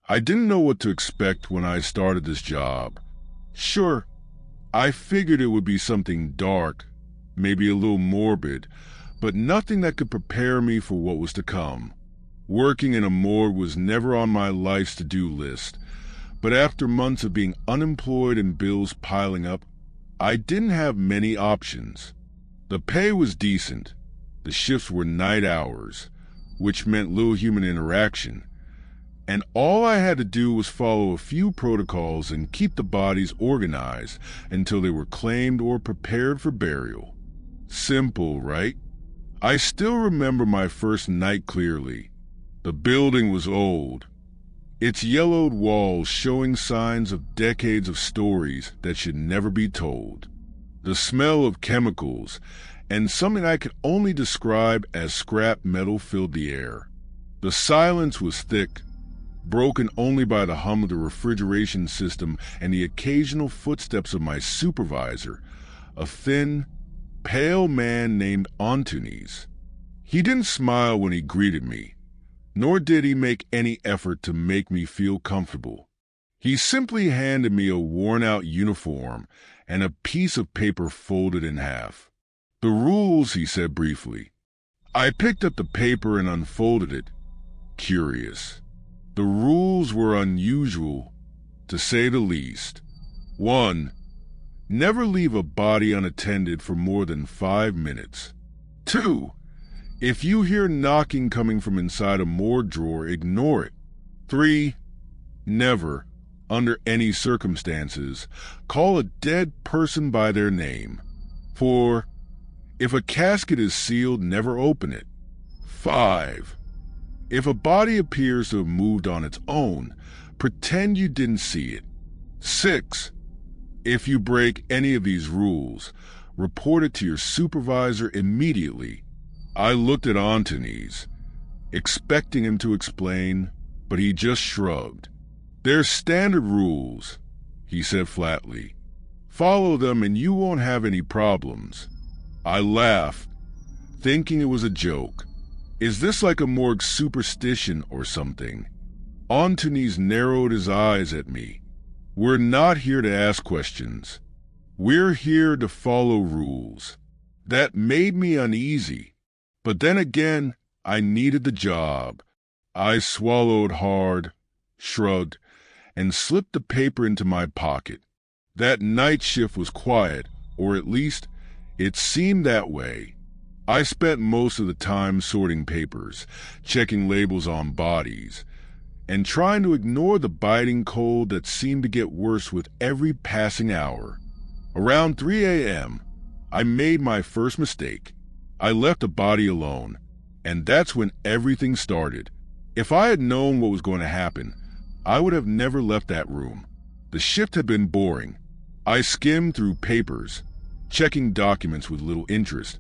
I didn't know what to expect when I started this job. Sure, I figured it would be something dark, maybe a little morbid, but nothing that could prepare me for what was to come. Working in a morgue was never on my life's to-do list, but after months of being unemployed and bills piling up, I didn't have many options. The pay was decent. The shifts were night hours, which meant little human interaction, and all I had to do was follow a few protocols and keep the bodies organized until they were claimed or prepared for burial. Simple, right? I still remember my first night clearly. The building was old, its yellowed walls showing signs of decades of stories that should never be told. The smell of chemicals and something I could only describe as scrap metal filled the air. The silence was thick, broken only by the hum of the refrigeration system and the occasional footsteps of my supervisor, a thin, pale man named Antunes. He didn't smile when he greeted me, nor did he make any effort to make me feel comfortable. He simply handed me a worn-out uniform and a piece of paper folded in half. "The rules," he said briefly. I picked up the paper and unfolded it, curious. The rules were unusual, to say the least. 1. Never leave a body unattended for more than 5 minutes. 2. If you hear knocking coming from inside a morgue drawer, ignore it. 3. Never, under any circumstances, call a dead person by their name. 4. If a casket is sealed, never open it. 5. If a body appears to have moved on its own, pretend you didn't see it. 6. If you break any of these rules, report it to your supervisor immediately. I looked at Antunes, expecting him to explain, but he just shrugged. "They're standard rules," he said flatly. "Follow them and you won't have any problems." I laughed, thinking it was a joke. Is this like a morgue superstition or something? Antunes narrowed his eyes at me. "We're not here to ask questions. We're here to follow rules." That made me uneasy. But then again, I needed the job. I swallowed hard, shrugged, and slipped the paper into my pocket. That night shift was quiet, or at least it seemed that way. I spent most of the time sorting papers, checking labels on bodies, and trying to ignore the biting cold that seemed to get worse with every passing hour. Around 3 a.m., I made my first mistake. I left a body alone, and that's when everything started. If I had known what was going to happen, I would have never left that room. The shift had been boring. I skimmed through papers, checking documents with little interest,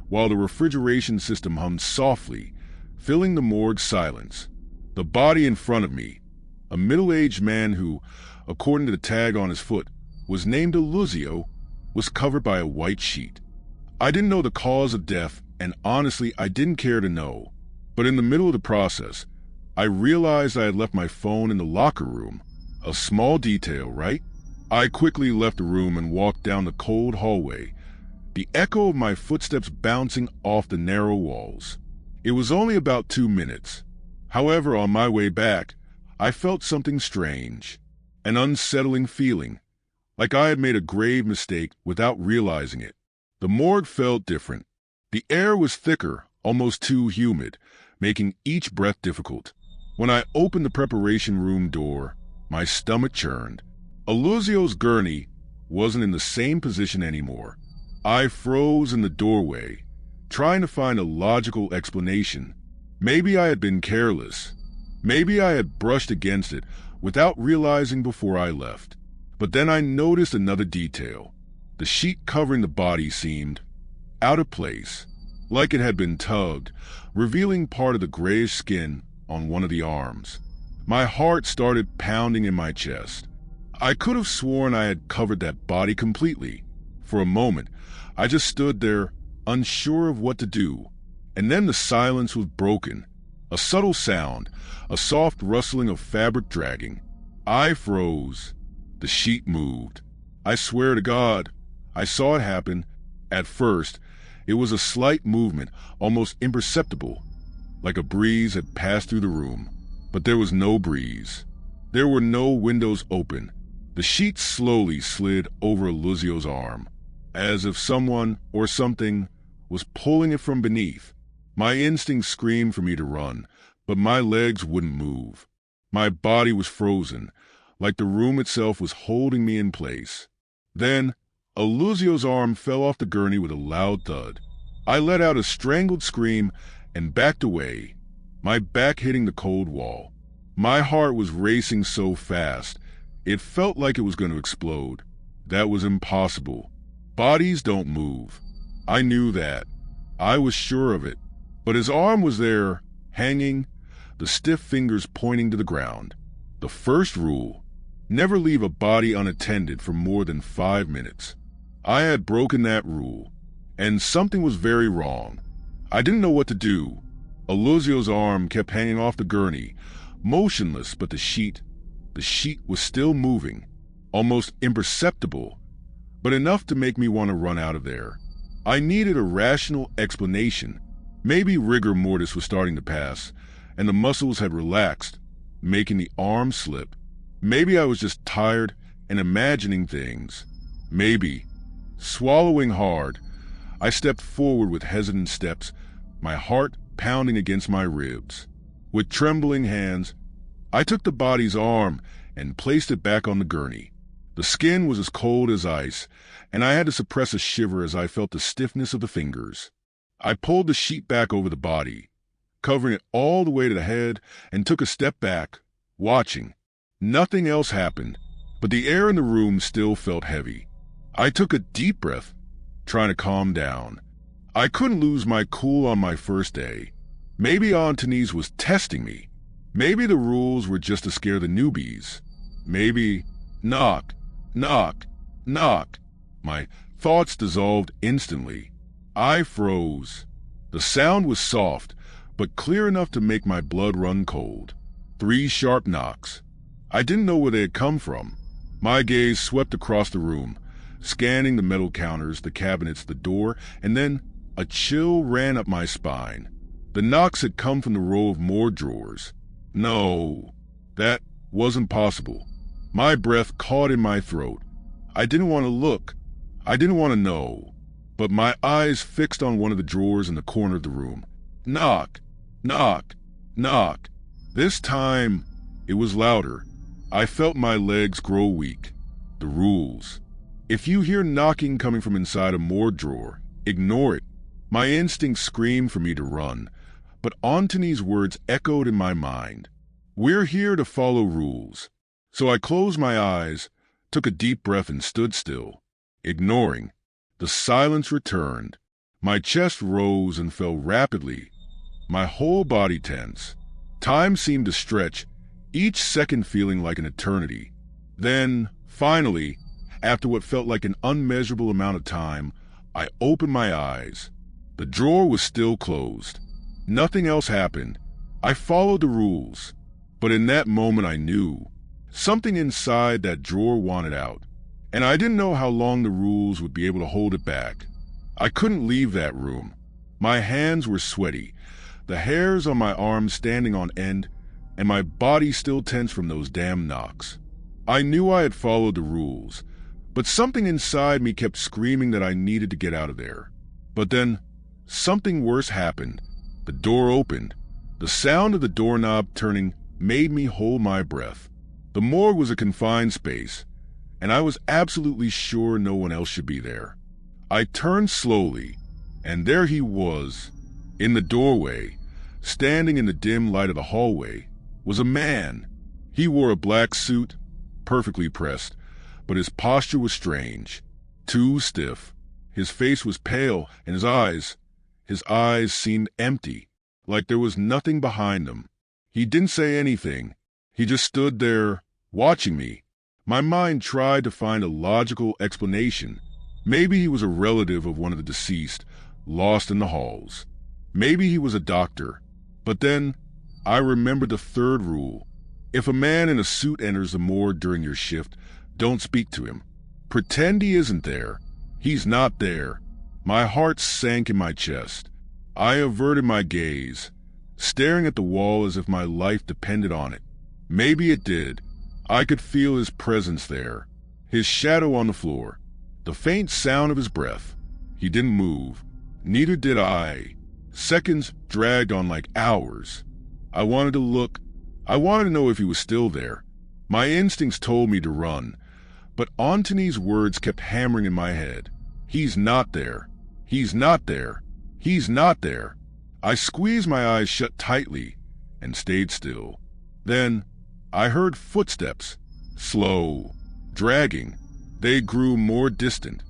while the refrigeration system hummed softly, filling the morgue silence. The body in front of me, a middle-aged man who, according to the tag on his foot, was named Aluzio, was covered by a white sheet. I didn't know the cause of death, and honestly, I didn't care to know. But in the middle of the process, I realized I had left my phone in the locker room. A small detail, right? I quickly left the room and walked down the cold hallway, the echo of my footsteps bouncing off the narrow walls. It was only about 2 minutes. However, on my way back, I felt something strange, an unsettling feeling, like I had made a grave mistake without realizing it. The morgue felt different. The air was thicker, almost too humid, making each breath difficult. When I opened the preparation room door, my stomach churned. Aluzio's gurney wasn't in the same position anymore. I froze in the doorway, trying to find a logical explanation. Maybe I had been careless. Maybe I had brushed against it without realizing before I left. But then I noticed another detail. The sheet covering the body seemed out of place, like it had been tugged, revealing part of the grayish skin on one of the arms. My heart started pounding in my chest. I could have sworn I had covered that body completely. For a moment, I just stood there, unsure of what to do. And then the silence was broken. A subtle sound, a soft rustling of fabric dragging. I froze. The sheet moved. I swear to God, I saw it happen. At first, it was a slight movement, almost imperceptible, like a breeze had passed through the room. But there was no breeze. There were no windows open. The sheet slowly slid over Luzio's arm, as if someone or something was pulling it from beneath. My instincts screamed for me to run, but my legs wouldn't move. My body was frozen, like the room itself was holding me in place. Then, Luzio's arm fell off the gurney with a loud thud. I let out a strangled scream and backed away, my back hitting the cold wall. My heart was racing so fast, it felt like it was going to explode. That was impossible. Bodies don't move. I knew that. I was sure of it. But his arm was there, hanging, the stiff fingers pointing to the ground. The first rule: never leave a body unattended for more than 5 minutes. I had broken that rule, and something was very wrong. I didn't know what to do. Luzio's arm kept hanging off the gurney, motionless, but the sheet was still moving, almost imperceptible, but enough to make me want to run out of there. I needed a rational explanation. Maybe rigor mortis was starting to pass, and the muscles had relaxed, making the arm slip. Maybe I was just tired and imagining things. Maybe. Swallowing hard, I stepped forward with hesitant steps, my heart pounding against my ribs. With trembling hands, I took the body's arm and placed it back on the gurney. The skin was as cold as ice, and I had to suppress a shiver as I felt the stiffness of the fingers. I pulled the sheet back over the body, covering it all the way to the head, and took a step back, watching. Nothing else happened, but the air in the room still felt heavy. I took a deep breath, trying to calm down. I couldn't lose my cool on my first day. Maybe Antonese was testing me. Maybe the rules were just to scare the newbies. Maybe... Knock, knock, knock. My thoughts dissolved instantly. I froze. The sound was soft, but clear enough to make my blood run cold. 3 sharp knocks. I didn't know where they had come from. My gaze swept across the room, scanning the metal counters, the cabinets, the door, and then a chill ran up my spine. The knocks had come from the row of more drawers. No, that wasn't possible. My breath caught in my throat. I didn't want to look. I didn't want to know. But my eyes fixed on one of the drawers in the corner of the room. Knock, knock, knock. This time, it was louder. I felt my legs grow weak. The rules. If you hear knocking coming from inside a Morgue drawer, ignore it. My instincts screamed for me to run, but Anthony's words echoed in my mind. We're here to follow rules. So I closed my eyes, took a deep breath, and stood still, ignoring. The silence returned. My chest rose and fell rapidly, my whole body tense. Time seemed to stretch, each second feeling like an eternity. Then, finally, after what felt like an unmeasurable amount of time, I opened my eyes. The drawer was still closed. Nothing else happened. I followed the rules. But in that moment I knew. Something inside that drawer wanted out. And I didn't know how long the rules would be able to hold it back. I couldn't leave that room. My hands were sweaty, the hairs on my arms standing on end, and my body still tense from those damn knocks. I knew I had followed the rules, but something inside me kept screaming that I needed to get out of there. But then, something worse happened. The door opened. The sound of the doorknob turning made me hold my breath. The morgue was a confined space, and I was absolutely sure no one else should be there. I turned slowly, and there he was. In the doorway, standing in the dim light of the hallway, was a man. He wore a black suit, perfectly pressed, but his posture was strange, too stiff. His face was pale, and his eyes seemed empty, like there was nothing behind them. He didn't say anything. He just stood there, watching me. My mind tried to find a logical explanation. Maybe he was a relative of one of the deceased, lost in the halls. Maybe he was a doctor. But then, I remembered the third rule. If a man in a suit enters the morgue during your shift, don't speak to him. Pretend he isn't there. He's not there. My heart sank in my chest. I averted my gaze, staring at the wall as if my life depended on it. Maybe it did. I could feel his presence there, his shadow on the floor, the faint sound of his breath. He didn't move. Neither did I. Seconds dragged on like hours. I wanted to look. I wanted to know if he was still there. My instincts told me to run, but Antony's words kept hammering in my head. He's not there. He's not there. He's not there. I squeezed my eyes shut tightly and stayed still. Then I heard footsteps, slow, dragging. They grew more distant,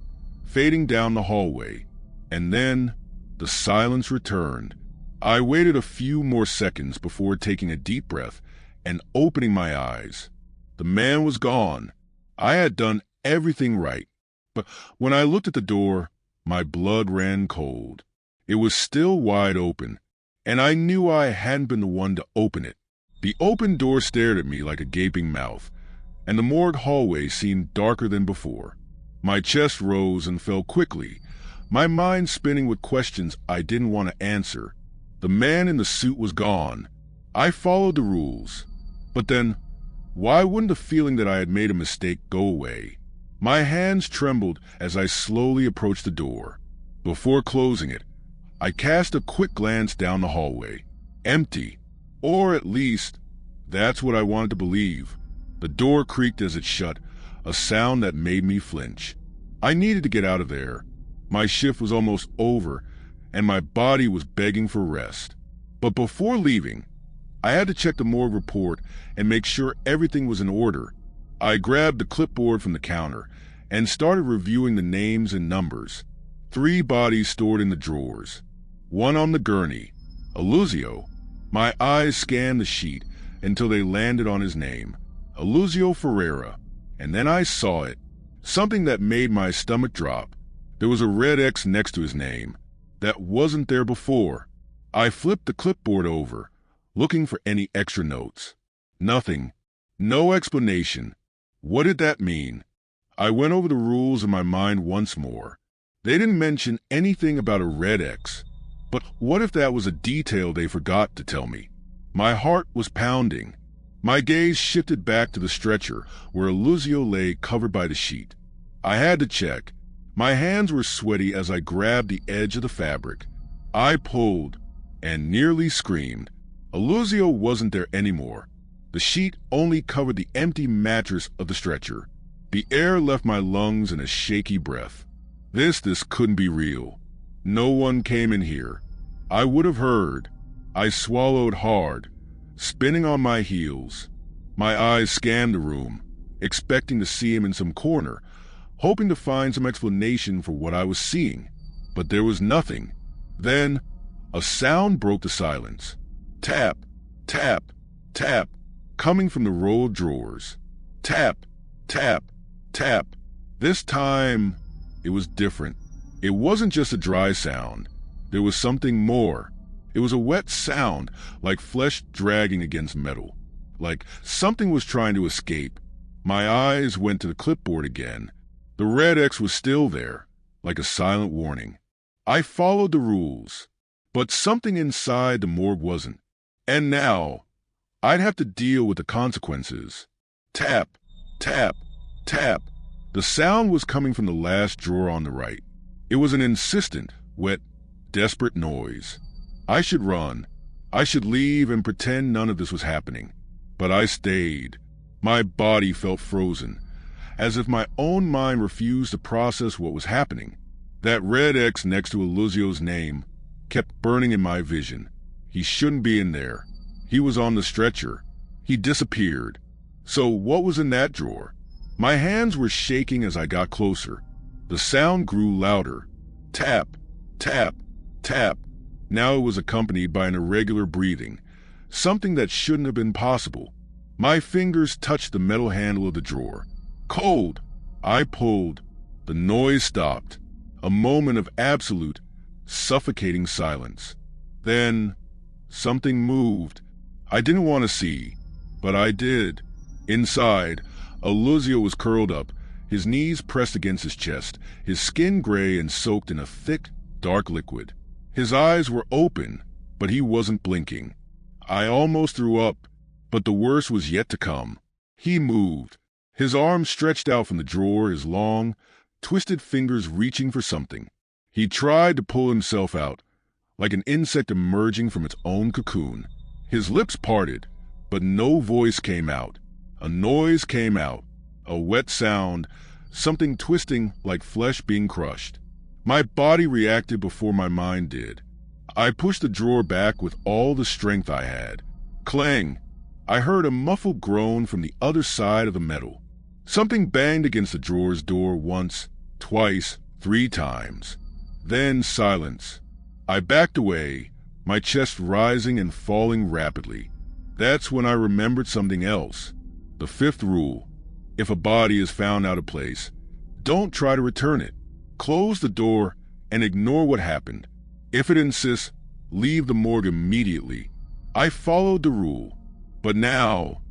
fading down the hallway, and then the silence returned. I waited a few more seconds before taking a deep breath and opening my eyes. The man was gone. I had done everything right, but when I looked at the door, my blood ran cold. It was still wide open, and I knew I hadn't been the one to open it. The open door stared at me like a gaping mouth, and the morgue hallway seemed darker than before. My chest rose and fell quickly, my mind spinning with questions I didn't want to answer. The man in the suit was gone. I followed the rules. But then, why wouldn't the feeling that I had made a mistake go away? My hands trembled as I slowly approached the door. Before closing it, I cast a quick glance down the hallway. Empty. Or at least, that's what I wanted to believe. The door creaked as it shut, a sound that made me flinch. I needed to get out of there. My shift was almost over, and my body was begging for rest. But before leaving, I had to check the morgue report and make sure everything was in order. I grabbed the clipboard from the counter and started reviewing the names and numbers. 3 bodies stored in the drawers. 1 on the gurney, Eluzio. My eyes scanned the sheet until they landed on his name, Eluzio Ferreira, and then I saw it, something that made my stomach drop. There was a red X next to his name. That wasn't there before. I flipped the clipboard over, looking for any extra notes. Nothing. No explanation. What did that mean? I went over the rules in my mind once more. They didn't mention anything about a red X. But what if that was a detail they forgot to tell me? My heart was pounding. My gaze shifted back to the stretcher where Eluzio lay covered by the sheet. I had to check. My hands were sweaty as I grabbed the edge of the fabric. I pulled and nearly screamed. Eluzio wasn't there anymore. The sheet only covered the empty mattress of the stretcher. The air left my lungs in a shaky breath. This couldn't be real. No one came in here. I would have heard. I swallowed hard, spinning on my heels. My eyes scanned the room, expecting to see him in some corner, hoping to find some explanation for what I was seeing. But there was nothing. Then, a sound broke the silence. Tap, tap, tap, coming from the row of drawers. Tap, tap, tap. This time, it was different. It wasn't just a dry sound. There was something more. It was a wet sound, like flesh dragging against metal. Like something was trying to escape. My eyes went to the clipboard again. The red X was still there, like a silent warning. I followed the rules, but something inside the morgue wasn't. And now, I'd have to deal with the consequences. Tap, tap, tap. The sound was coming from the last drawer on the right. It was an insistent, wet, desperate noise. I should run. I should leave and pretend none of this was happening. But I stayed. My body felt frozen, as if my own mind refused to process what was happening. That red X next to Eluzio's name kept burning in my vision. He shouldn't be in there. He was on the stretcher. He disappeared. So what was in that drawer? My hands were shaking as I got closer. The sound grew louder. Tap, tap, tap. Now it was accompanied by an irregular breathing, something that shouldn't have been possible. My fingers touched the metal handle of the drawer. Cold. I pulled. The noise stopped. A moment of absolute, suffocating silence. Then, something moved. I didn't want to see, but I did. Inside, Aluzio was curled up, his knees pressed against his chest, his skin gray and soaked in a thick, dark liquid. His eyes were open, but he wasn't blinking. I almost threw up, but the worst was yet to come. He moved, his arms stretched out from the drawer, his long, twisted fingers reaching for something. He tried to pull himself out, like an insect emerging from its own cocoon. His lips parted, but no voice came out. A noise came out, a wet sound, something twisting like flesh being crushed. My body reacted before my mind did. I pushed the drawer back with all the strength I had. Clang! I heard a muffled groan from the other side of the metal. Something banged against the drawer's door once, twice, 3 times. Then silence. I backed away, my chest rising and falling rapidly. That's when I remembered something else. The 5th rule. If a body is found out of place, don't try to return it. Close the door and ignore what happened. If it insists, leave the morgue immediately. I followed the rule. But now,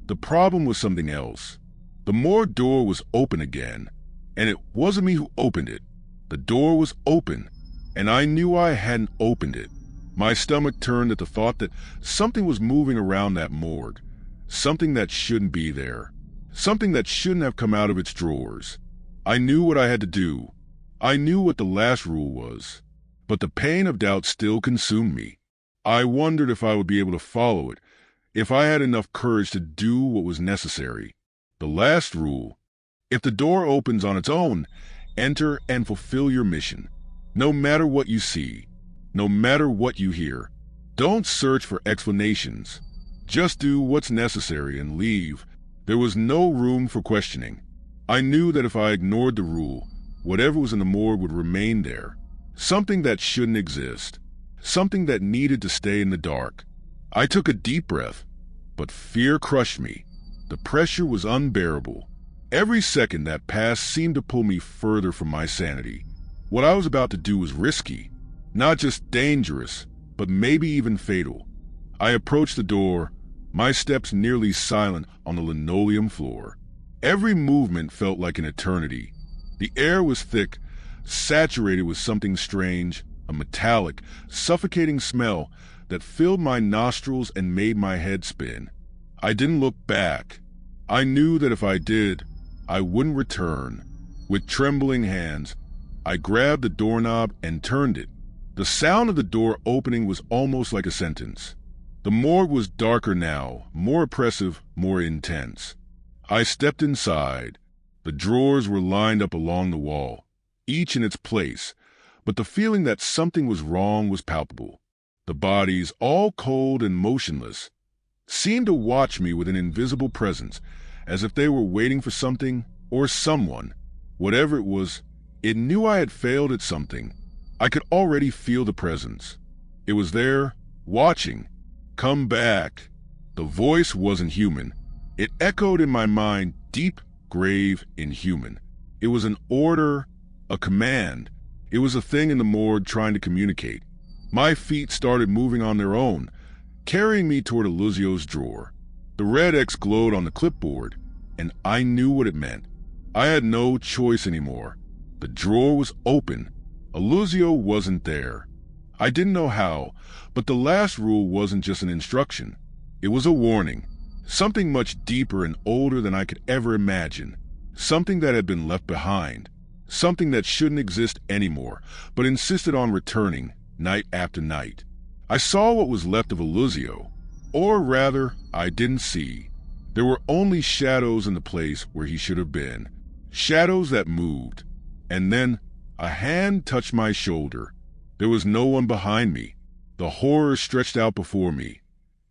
the problem was something else. The morgue door was open again, and it wasn't me who opened it. The door was open, and I knew I hadn't opened it. My stomach turned at the thought that something was moving around that morgue, something that shouldn't be there, something that shouldn't have come out of its drawers. I knew what I had to do. I knew what the last rule was, but the pain of doubt still consumed me. I wondered if I would be able to follow it, if I had enough courage to do what was necessary. The last rule: if the door opens on its own, enter and fulfill your mission. No matter what you see, no matter what you hear, don't search for explanations. Just do what's necessary and leave. There was no room for questioning. I knew that if I ignored the rule, whatever was in the morgue would remain there. Something that shouldn't exist. Something that needed to stay in the dark. I took a deep breath, but fear crushed me. The pressure was unbearable. Every second that passed seemed to pull me further from my sanity. What I was about to do was risky. Not just dangerous, but maybe even fatal. I approached the door, my steps nearly silent on the linoleum floor. Every movement felt like an eternity. The air was thick, saturated with something strange, a metallic, suffocating smell that filled my nostrils and made my head spin. I didn't look back. I knew that if I did, I wouldn't return. With trembling hands, I grabbed the doorknob and turned it. The sound of the door opening was almost like a sentence. The morgue was darker now, more oppressive, more intense. I stepped inside. The drawers were lined up along the wall, each in its place, but the feeling that something was wrong was palpable. The bodies, all cold and motionless, seemed to watch me with an invisible presence, as if they were waiting for something or someone. Whatever it was, it knew I had failed at something. I could already feel the presence. It was there, watching. Come back. The voice wasn't human. It echoed in my mind, deep, grave, inhuman. It was an order, a command. It was a thing in the morgue trying to communicate. My feet started moving on their own, carrying me toward Aluzio's drawer. The red X glowed on the clipboard, and I knew what it meant. I had no choice anymore. The drawer was open. Aluzio wasn't there. I didn't know how, but the last rule wasn't just an instruction. It was a warning. Something much deeper and older than I could ever imagine. Something that had been left behind. Something that shouldn't exist anymore, but insisted on returning, night after night. I saw what was left of Aluzio. Or rather, I didn't see. There were only shadows in the place where he should have been. Shadows that moved. And then a hand touched my shoulder. There was no one behind me. The horror stretched out before me.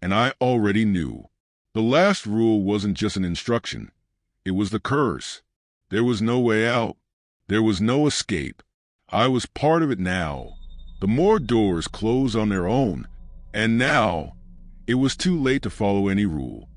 And I already knew. The last rule wasn't just an instruction. It was the curse. There was no way out. There was no escape. I was part of it now. The morgue doors closed on their own. And now, it was too late to follow any rule.